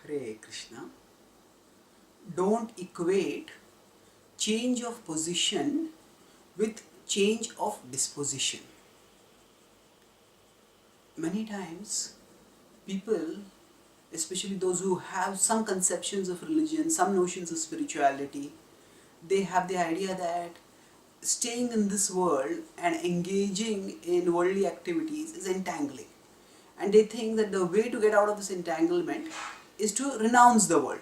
Hare Krishna. Don't equate change of position with change of disposition. Many times, people, especially those who have some conceptions of religion, some notions of spirituality, they have the idea that staying in this world and engaging in worldly activities is entangling. And they think that the way to get out of this entanglement is to renounce the world.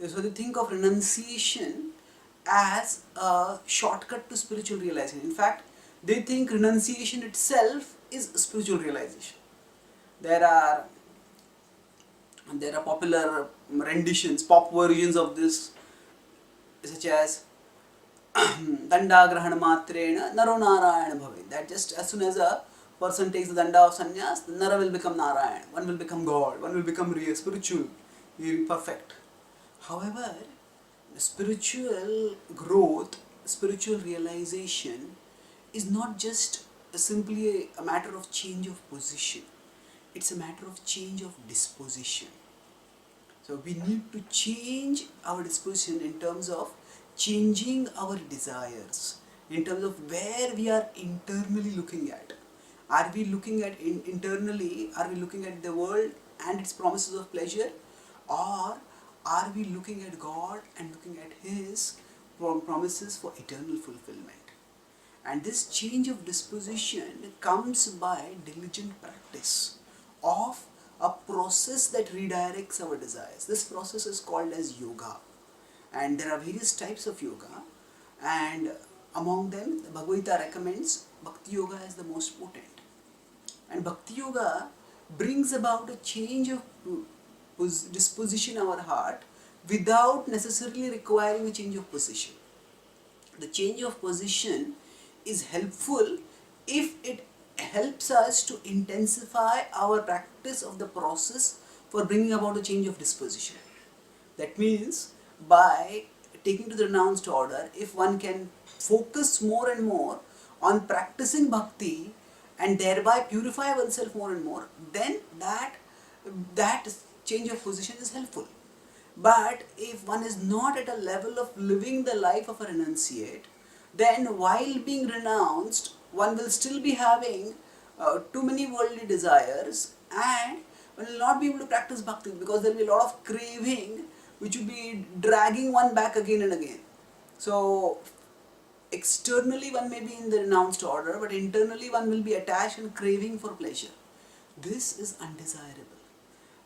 So they think of renunciation as a shortcut to spiritual realization. In fact, they think renunciation itself is spiritual realization. There are popular renditions, pop versions of this, such as Danda Grahana Matrena Naro Narayana Bhavi. That just as soon as a person takes the danda of sannyas, the Nara will become Narayana, one will become God, one will become real, spiritual, perfect. However, spiritual growth, spiritual realization is not just simply a matter of change of position. It's a matter of change of disposition. So we need to change our disposition in terms of changing our desires, in terms of where we are internally looking at. Are we looking at internally, are we looking at the world and its promises of pleasure, or are we looking at God and looking at His promises for eternal fulfillment? And this change of disposition comes by diligent practice of a process that redirects our desires. This process is called as yoga. And there are various types of yoga, and among them the Bhagavad-gita recommends Bhakti Yoga as the most potent. And Bhakti Yoga brings about a change of disposition in our heart without necessarily requiring a change of position. The change of position is helpful if it helps us to intensify our practice of the process for bringing about a change of disposition. That means, by taking to the renounced order, if one can focus more and more on practicing bhakti and thereby purify oneself more and more, then that change of position is helpful. But if one is not at a level of living the life of a renunciate, then while being renounced, one will still be having too many worldly desires, and one will not be able to practice bhakti because there will be a lot of craving which will be dragging one back again and again. So externally one may be in the renounced order, but internally one will be attached and craving for pleasure. This is undesirable,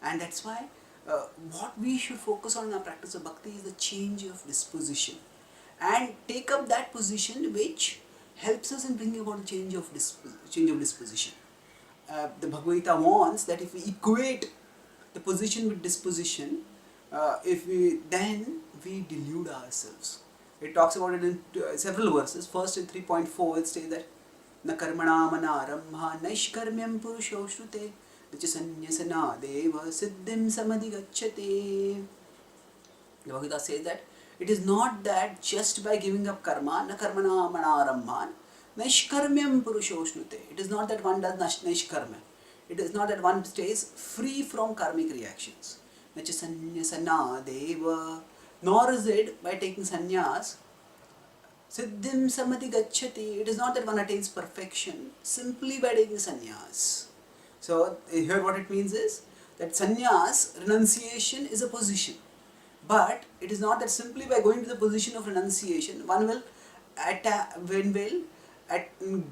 and that's why what we should focus on in our practice of bhakti is the change of disposition, and take up that position which helps us in bringing about a change of disposition. The Bhagavad-gita warns that if we equate the position with disposition, then we delude ourselves. It talks about it in several verses. First, in 3.4, it says that na karmana manarambha naishkarmyam purusho shrute nacha sanyasana deva siddhim samadhi gacchate. The Bhagavad-gita says that it is not that just by giving up karma, na karmana manarambha naishkarmyam purusho shrute. It is not that one does naishkarma. It is not that one stays free from karmic reactions. Nacha sanyasana deva. Nor is it by taking sannyas siddhim samadhi gacchati. It is not that one attains perfection simply by taking sannyas. So here what it means is that sannyas, renunciation, is a position. But it is not that simply by going to the position of renunciation one will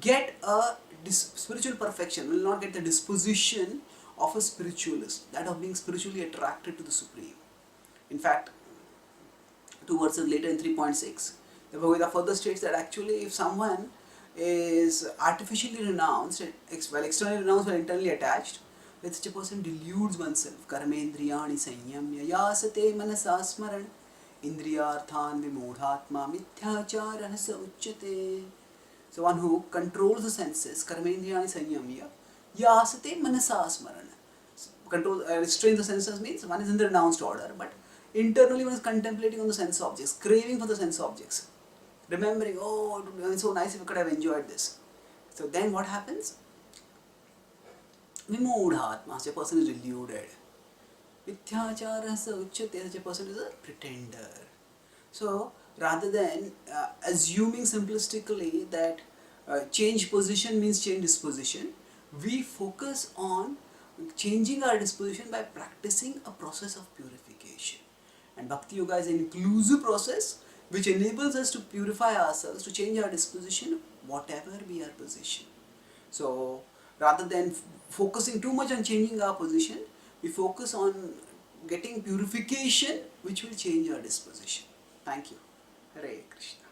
get a spiritual perfection, will not get the disposition of a spiritualist, that of being spiritually attracted to the Supreme. In fact, 2 verses later in 3.6, the Bhagavad-gita further states that actually if someone is artificially renounced, while externally renounced but internally attached, then such a person deludes oneself. Karmendriyani sanyamya yasate manasa smaran indriyarthan vimodhatma mithyacharah sa uchyate. So one who controls the senses, karmendriyani sanyamya yasate manasa smaran. Restrains the senses means one is in the renounced order, but internally one is contemplating on the sense objects, craving for the sense objects, remembering, oh, it would have been so nice if I could have enjoyed this. So then what happens? Vimodhatma, a person is deluded. Mithyachara sa uchyate, such a person is a pretender. So rather than assuming simplistically that change position means change disposition, we focus on changing our disposition by practicing a process of purification. And Bhakti Yoga is an inclusive process which enables us to purify ourselves, to change our disposition, whatever be our position. So rather than focusing too much on changing our position, we focus on getting purification which will change our disposition. Thank you. Hare Krishna.